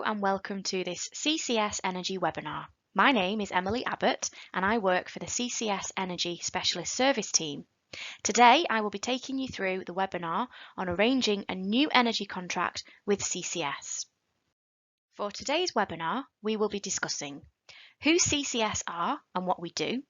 and welcome to this CCS Energy webinar. My name is Emily Abbott and I work for the CCS Energy Specialist Service team. Today I will be taking you through the webinar on arranging a new energy contract with CCS. For today's webinar, we will be discussing who CCS are and what we do,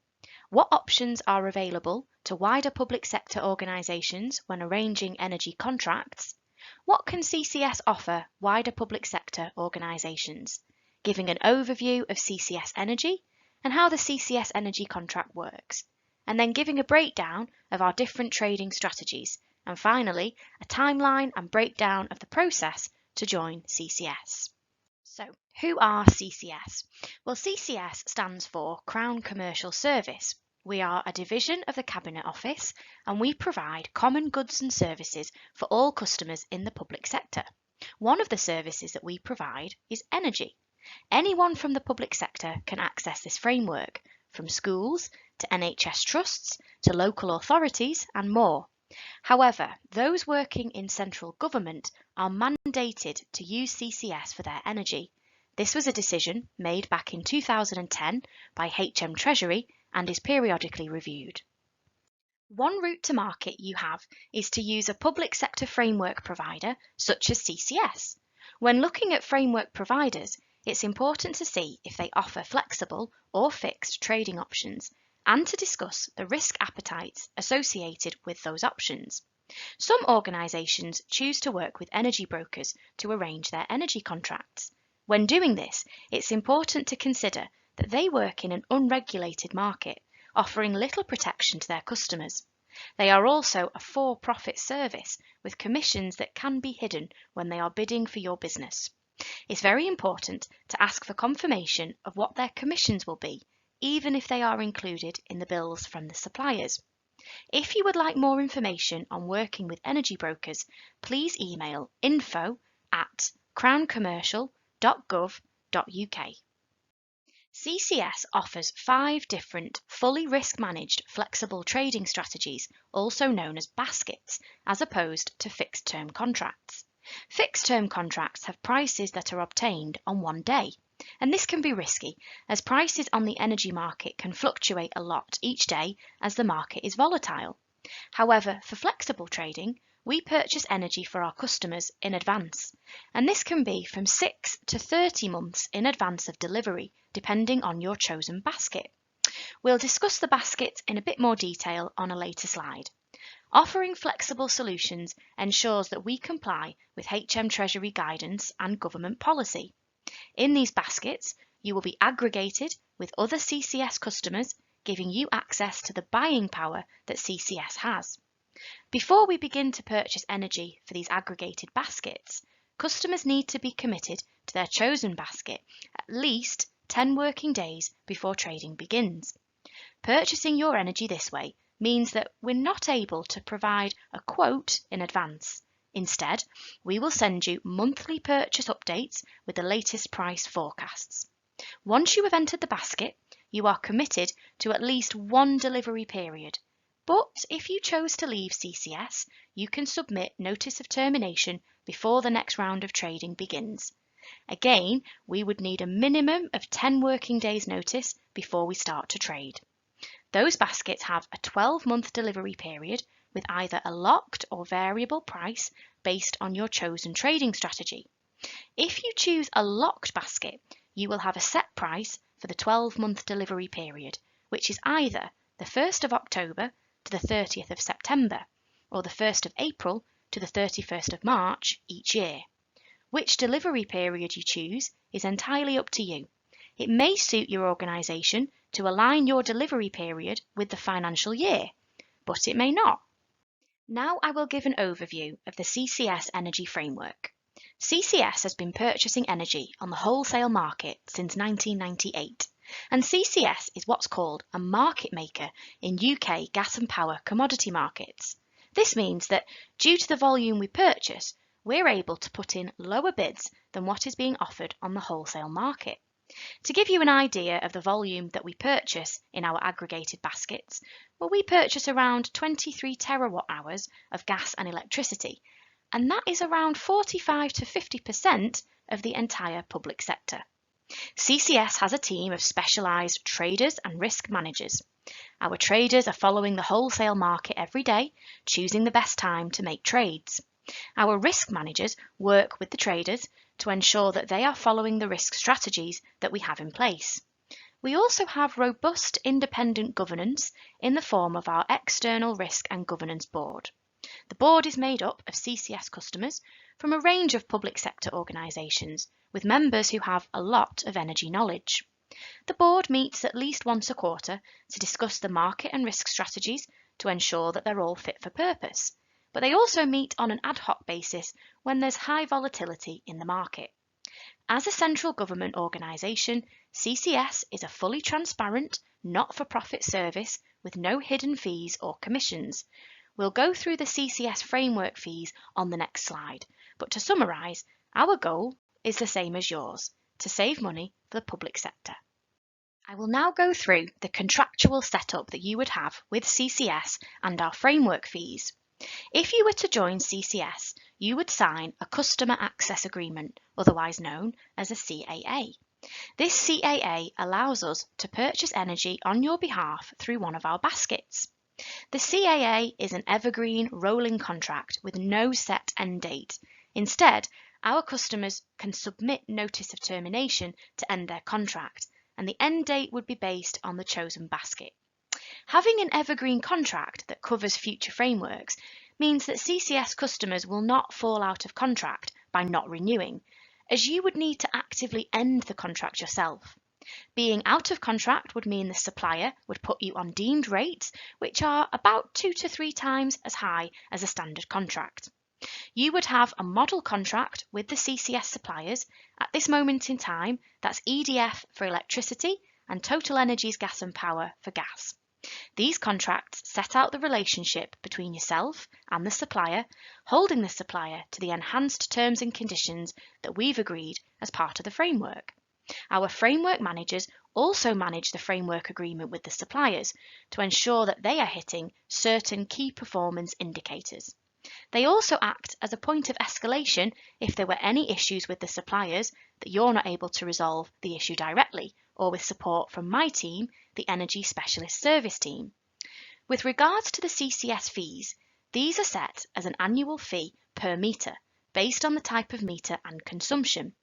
what options are available to wider public sector organisations when arranging energy contracts, what can CCS offer wider public sector organisations, giving an overview of CCS Energy and how the CCS Energy contract works, and then giving a breakdown of our different trading strategies, and finally a timeline and breakdown of the process to join CCS. So, who are CCS? Well, CCS stands for Crown Commercial Service. We are a division of the Cabinet Office and we provide common goods and services for all customers in the public sector. One of the services that we provide is energy. Anyone from the public sector can access this framework, from schools to NHS trusts to local authorities and more. However, those working in central government are mandated to use CCS for their energy. This was a decision made back in 2010 by HM Treasury and is periodically reviewed. One route to market you have is to use a public sector framework provider such as CCS. When looking at framework providers, it's important to see if they offer flexible or fixed trading options and to discuss the risk appetites associated with those options. Some organisations choose to work with energy brokers to arrange their energy contracts. When doing this, it's important to consider that they work in an unregulated market, offering little protection to their customers. They are also a for-profit service with commissions that can be hidden when they are bidding for your business. It's very important to ask for confirmation of what their commissions will be, even if they are included in the bills from the suppliers. If you would like more information on working with energy brokers, please email info@crowncommercial.gov.uk. CCS offers 5 different fully risk-managed flexible trading strategies, also known as baskets, as opposed to fixed-term contracts. Fixed-term contracts have prices that are obtained on one day, and this can be risky as prices on the energy market can fluctuate a lot each day as the market is volatile. However, for flexible trading, we purchase energy for our customers in advance, and this can be from 6 to 30 months in advance of delivery, depending on your chosen basket. We'll discuss the baskets in a bit more detail on a later slide. Offering flexible solutions ensures that we comply with HM Treasury guidance and government policy. In these baskets, you will be aggregated with other CCS customers, giving you access to the buying power that CCS has. Before we begin to purchase energy for these aggregated baskets, customers need to be committed to their chosen basket at least 10 working days before trading begins. Purchasing your energy this way means that we're not able to provide a quote in advance. Instead, we will send you monthly purchase updates with the latest price forecasts. Once you have entered the basket, you are committed to at least one delivery period. But if you chose to leave CCS, you can submit notice of termination before the next round of trading begins. Again, we would need a minimum of 10 working days notice before we start to trade. Those baskets have a 12-month delivery period with either a locked or variable price based on your chosen trading strategy. If you choose a locked basket, you will have a set price for the 12-month delivery period, which is either the 1st of October to the 30th of September, or the 1st of April to the 31st of March each year. Which delivery period you choose is entirely up to you. It may suit your organisation to align your delivery period with the financial year, but it may not. Now I will give an overview of the CCS Energy Framework. CCS has been purchasing energy on the wholesale market since 1998. And CCS is what's called a market maker in UK gas and power commodity markets. This means that due to the volume we purchase, we're able to put in lower bids than what is being offered on the wholesale market. To give you an idea of the volume that we purchase in our aggregated baskets, well, we purchase around 23 terawatt hours of gas and electricity, and that is around 45 to 50% of the entire public sector. CCS has a team of specialised traders and risk managers. Our traders are following the wholesale market every day, choosing the best time to make trades. Our risk managers work with the traders to ensure that they are following the risk strategies that we have in place. We also have robust independent governance in the form of our External Risk and Governance Board. The board is made up of CCS customers from a range of public sector organisations with members who have a lot of energy knowledge. The board meets at least once a quarter to discuss the market and risk strategies to ensure that they're all fit for purpose, but they also meet on an ad hoc basis when there's high volatility in the market. As a central government organisation, CCS is a fully transparent, not-for-profit service with no hidden fees or commissions. We'll go through the CCS framework fees on the next slide, but to summarise, our goal is the same as yours, to save money for the public sector. I will now go through the contractual setup that you would have with CCS and our framework fees. If you were to join CCS, you would sign a Customer Access Agreement, otherwise known as a CAA. This CAA allows us to purchase energy on your behalf through one of our baskets. The CAA is an evergreen rolling contract with no set end date. Instead, our customers can submit notice of termination to end their contract, and the end date would be based on the chosen basket. Having an evergreen contract that covers future frameworks means that CCS customers will not fall out of contract by not renewing, as you would need to actively end the contract yourself. Being out of contract would mean the supplier would put you on deemed rates, which are about 2 to 3 times as high as a standard contract. You would have a model contract with the CCS suppliers. At this moment in time, that's EDF for electricity and Total Energies Gas and Power for gas. These contracts set out the relationship between yourself and the supplier, holding the supplier to the enhanced terms and conditions that we've agreed as part of the framework. Our framework managers also manage the framework agreement with the suppliers to ensure that they are hitting certain key performance indicators. They also act as a point of escalation if there were any issues with the suppliers that you're not able to resolve the issue directly, or with support from my team, the Energy Specialist Service team. With regards to the CCS fees, these are set as an annual fee per metre, based on the type of metre and consumption.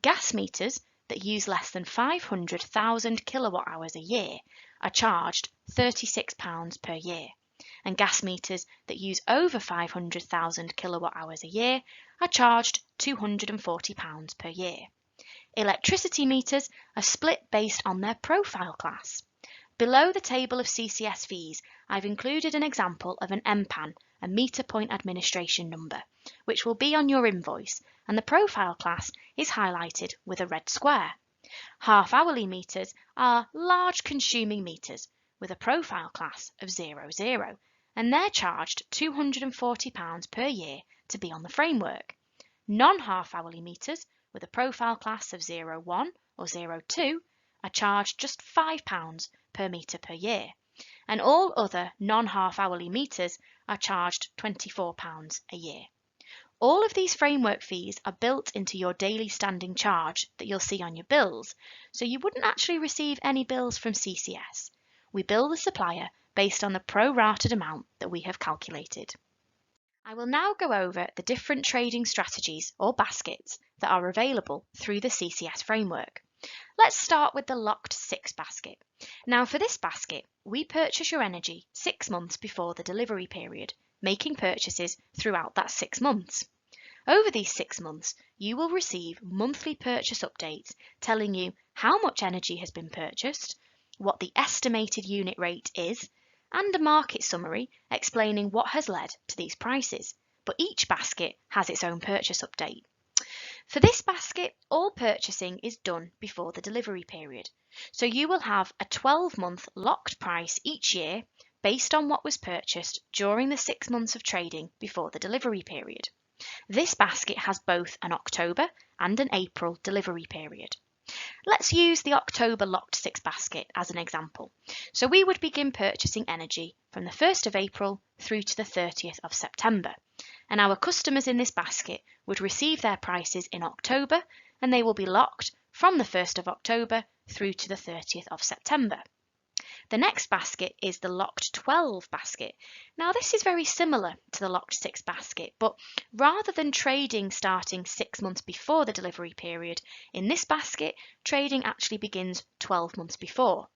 Gas meters that use less than 500,000 kilowatt hours a year are charged £36 per year, and gas meters that use over 500,000 kilowatt hours a year are charged £240 per year. Electricity meters are split based on their profile class. Below the table of CCS fees, I've included an example of an MPAN, a meter point administration number, which will be on your invoice, and the profile class is highlighted with a red square. Half-hourly meters are large consuming meters with a profile class of 00, and they're charged £240 per year to be on the framework. Non-half-hourly meters with a profile class of 01 or 02 are charged just £5 per metre per year, and all other non-half-hourly meters are charged £24 a year. All of these framework fees are built into your daily standing charge that you'll see on your bills, so you wouldn't actually receive any bills from CCS. We bill the supplier based on the pro-rated amount that we have calculated. I will now go over the different trading strategies or baskets that are available through the CCS framework. Let's start with the locked 6 basket. Now for this basket, we purchase your energy 6 months before the delivery period, making purchases throughout that 6 months. Over these 6 months, you will receive monthly purchase updates telling you how much energy has been purchased, what the estimated unit rate is, and a market summary explaining what has led to these prices, but each basket has its own purchase update. For this basket, all purchasing is done before the delivery period, so you will have a 12-month locked price each year based on what was purchased during the 6 months of trading before the delivery period. This basket has both an October and an April delivery period. Let's use the October locked 6 basket as an example. So we would begin purchasing energy from the 1st of April through to the 30th of September. and our customers in this basket would receive their prices in October, and they will be locked from the 1st of October through to the 30th of September. The next basket is the locked 12 basket. Now this is very similar to the locked 6 basket, but rather than trading starting 6 months before the delivery period, in this basket trading actually begins 12 months before.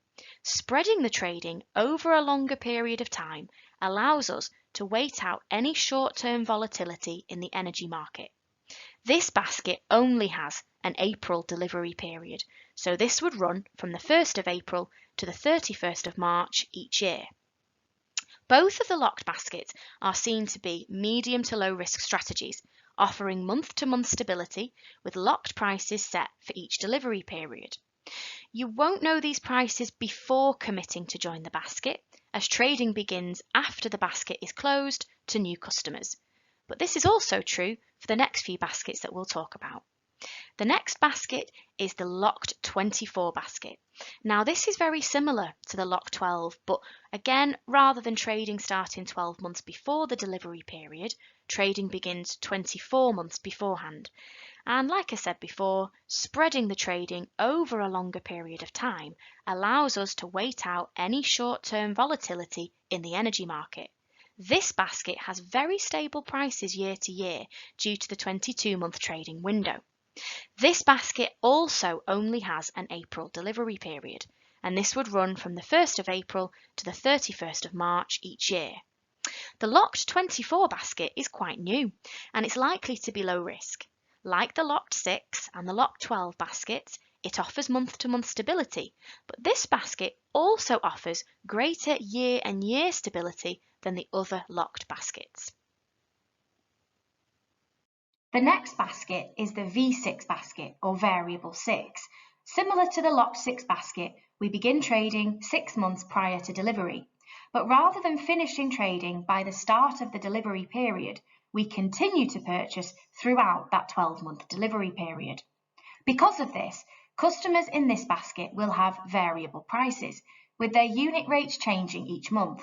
Spreading the trading over a longer period of time allows us to wait out any short-term volatility in the energy market. This basket only has an April delivery period, so this would run from the 1st of April to the 31st of March each year. Both of the locked baskets are seen to be medium to low risk strategies, offering month-to-month stability with locked prices set for each delivery period. You won't know these prices before committing to join the basket, as trading begins after the basket is closed to new customers. But this is also true for the next few baskets that we'll talk about. The next basket is the locked 24 basket. Now this is very similar to the locked 12, but again, rather than trading starting 12 months before the delivery period, trading begins 24 months beforehand. And like I said before, spreading the trading over a longer period of time allows us to wait out any short-term volatility in the energy market. This basket has very stable prices year to year due to the 22-month trading window. This basket also only has an April delivery period, and this would run from the 1st of April to the 31st of March each year. The locked 24 basket is quite new, and it's likely to be low risk. Like the locked 6 and the locked 12 baskets, it offers month-to-month stability, but this basket also offers greater year-and-year stability than the other locked baskets. The next basket is the V6 basket, or variable 6. Similar to the locked 6 basket, we begin trading 6 months prior to delivery. But rather than finishing trading by the start of the delivery period, we continue to purchase throughout that 12-month delivery period. Because of this, customers in this basket will have variable prices, with their unit rates changing each month.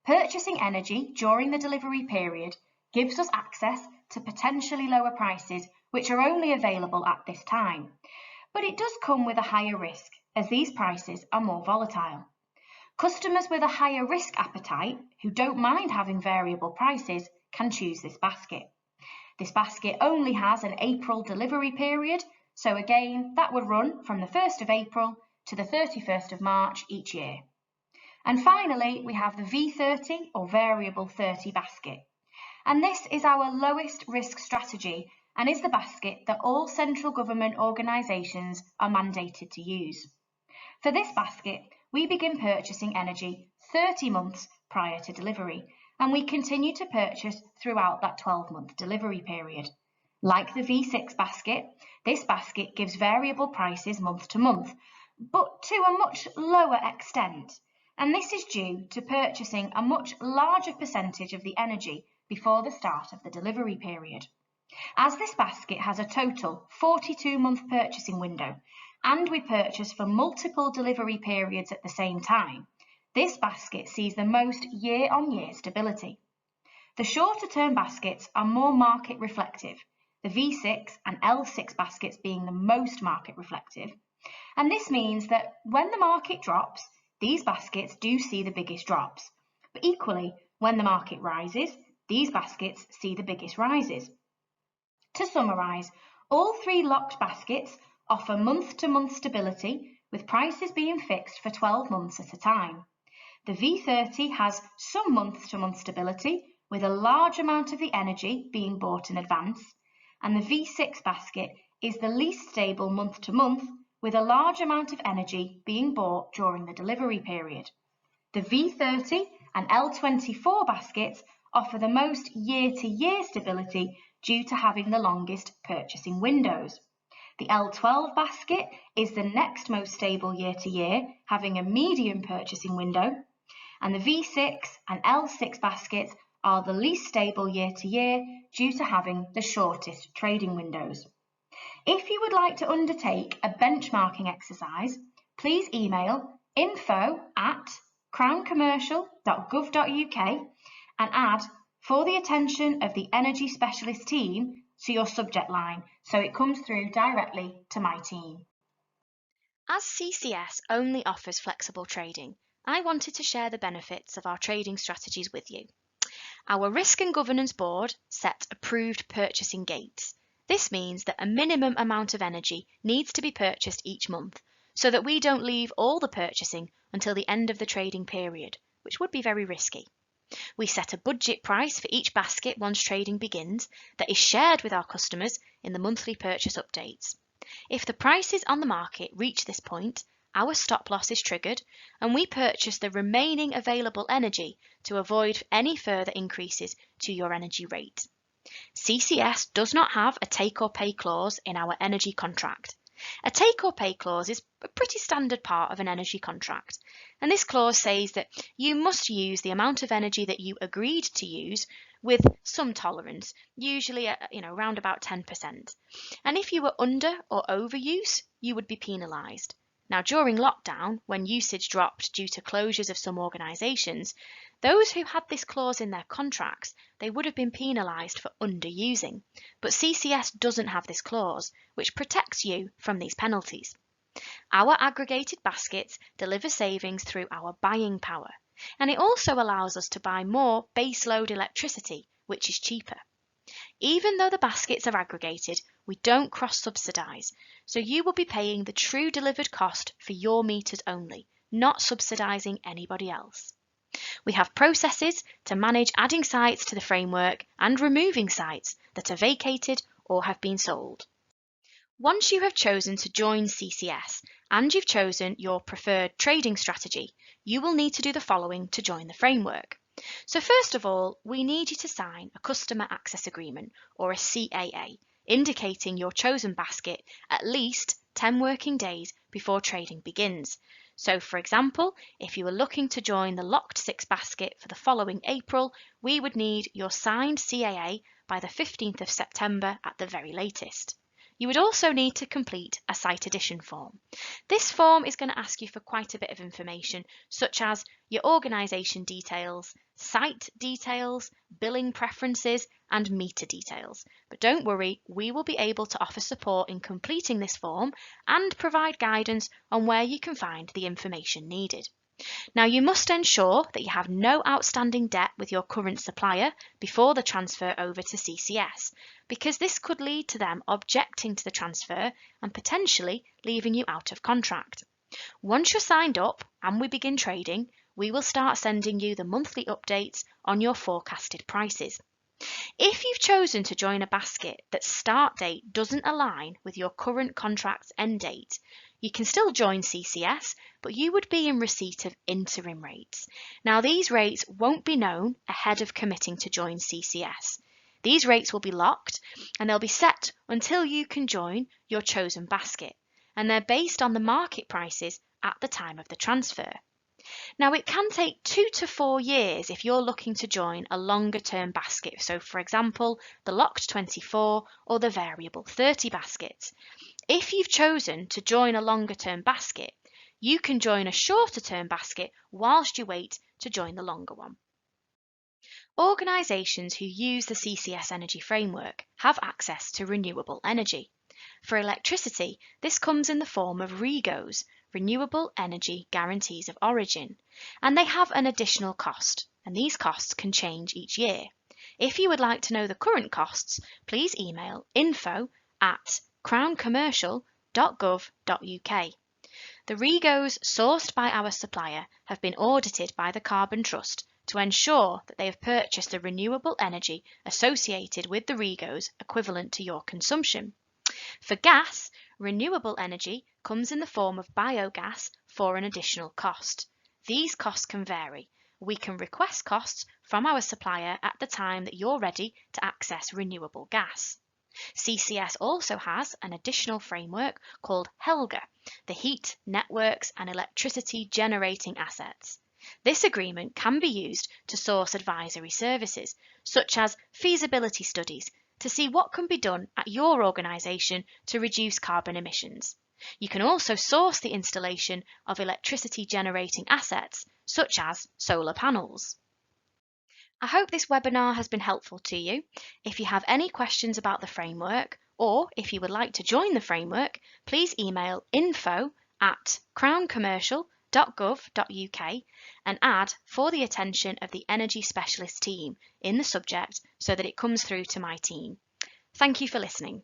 Purchasing energy during the delivery period gives us access to potentially lower prices, which are only available at this time. But it does come with a higher risk, as these prices are more volatile. Customers with a higher risk appetite, who don't mind having variable prices, can choose this basket. This basket only has an April delivery period, so again, that would run from the 1st of April to the 31st of March each year. And finally, we have the V30 or variable 30 basket. And this is our lowest risk strategy and is the basket that all central government organisations are mandated to use. For this basket, we begin purchasing energy 30 months prior to delivery, and we continue to purchase throughout that 12-month delivery period. Like the V6 basket, this basket gives variable prices month to month, but to a much lower extent. And this is due to purchasing a much larger percentage of the energy before the start of the delivery period. As this basket has a total 42-month purchasing window, and we purchase for multiple delivery periods at the same time, this basket sees the most year-on-year stability. The shorter-term baskets are more market reflective, the V6 and L6 baskets being the most market reflective, and this means that when the market drops, these baskets do see the biggest drops, but equally, when the market rises, these baskets see the biggest rises. To summarise, all three locked baskets offer month-to-month stability, with prices being fixed for 12 months at a time. The V30 has some month-to-month stability, with a large amount of the energy being bought in advance, and the V6 basket is the least stable month-to-month, with a large amount of energy being bought during the delivery period. The V30 and L24 baskets offer the most year-to-year stability due to having the longest purchasing windows. The L12 basket is the next most stable year-to-year, having a medium purchasing window, and the V6 and L6 baskets are the least stable year-to-year due to having the shortest trading windows. If you would like to undertake a benchmarking exercise, please email info@crowncommercial.gov.uk and add for the attention of the energy specialist team to your subject line, so it comes through directly to my team. As CCS only offers flexible trading, I wanted to share the benefits of our trading strategies with you. Our Risk and Governance Board set approved purchasing gates. This means that a minimum amount of energy needs to be purchased each month, so that we don't leave all the purchasing until the end of the trading period, which would be very risky. We set a budget price for each basket once trading begins that is shared with our customers in the monthly purchase updates. If the prices on the market reach this point, our stop loss is triggered and we purchase the remaining available energy to avoid any further increases to your energy rate. CCS does not have a take or pay clause in our energy contract. A take or pay clause is a pretty standard part of an energy contract, and this clause says that you must use the amount of energy that you agreed to use with some tolerance, usually around about 10%. And if you were under or overuse, you would be penalised. Now, during lockdown, when usage dropped due to closures of some organisations, those who had this clause in their contracts, they would have been penalised for underusing. But CCS doesn't have this clause, which protects you from these penalties. Our aggregated baskets deliver savings through our buying power, and it also allows us to buy more baseload electricity, which is cheaper. Even though the baskets are aggregated, we don't cross-subsidise, so you will be paying the true delivered cost for your meters only, not subsidising anybody else. We have processes to manage adding sites to the framework and removing sites that are vacated or have been sold. Once you have chosen to join CCS and you've chosen your preferred trading strategy, you will need to do the following to join the framework. So first of all, we need you to sign a Customer Access Agreement, or a CAA, indicating your chosen basket at least 10 working days before trading begins. So for example, if you were looking to join the locked 6 basket for the following April, we would need your signed CAA by the 15th of September at the very latest. You would also need to complete a site addition form. This form is going to ask you for quite a bit of information, such as your organisation details, site details, billing preferences, and meter details. But don't worry, we will be able to offer support in completing this form and provide guidance on where you can find the information needed. Now, you must ensure that you have no outstanding debt with your current supplier before the transfer over to CCS, because this could lead to them objecting to the transfer and potentially leaving you out of contract. Once you're signed up and we begin trading, we will start sending you the monthly updates on your forecasted prices. If you've chosen to join a basket that start date doesn't align with your current contract's end date, you can still join CCS, but you would be in receipt of interim rates. Now, these rates won't be known ahead of committing to join CCS. These rates will be locked and they'll be set until you can join your chosen basket, and they're based on the market prices at the time of the transfer. Now, it can take 2 to 4 years if you're looking to join a longer term basket. So for example, the locked 24 or the variable 30 baskets. If you've chosen to join a longer term basket, you can join a shorter term basket whilst you wait to join the longer one. Organisations who use the CCS Energy Framework have access to renewable energy. For electricity, this comes in the form of REGOs, Renewable Energy Guarantees of Origin, and they have an additional cost, and these costs can change each year. If you would like to know the current costs, please email info@crowncommercial.gov.uk. The REGOs sourced by our supplier have been audited by the Carbon Trust to ensure that they have purchased the renewable energy associated with the REGOs equivalent to your consumption. For gas, renewable energy comes in the form of biogas for an additional cost. These costs can vary. We can request costs from our supplier at the time that you're ready to access renewable gas. CCS also has an additional framework called HELGA, the Heat, Networks and Electricity Generating Assets. This agreement can be used to source advisory services, such as feasibility studies, to see what can be done at your organisation to reduce carbon emissions. You can also source the installation of electricity generating assets, such as solar panels. I hope this webinar has been helpful to you. If you have any questions about the framework, or if you would like to join the framework, please email info@crowncommercial.gov.uk and add "for the attention of the Energy Specialist team" in the subject so that it comes through to my team. Thank you for listening.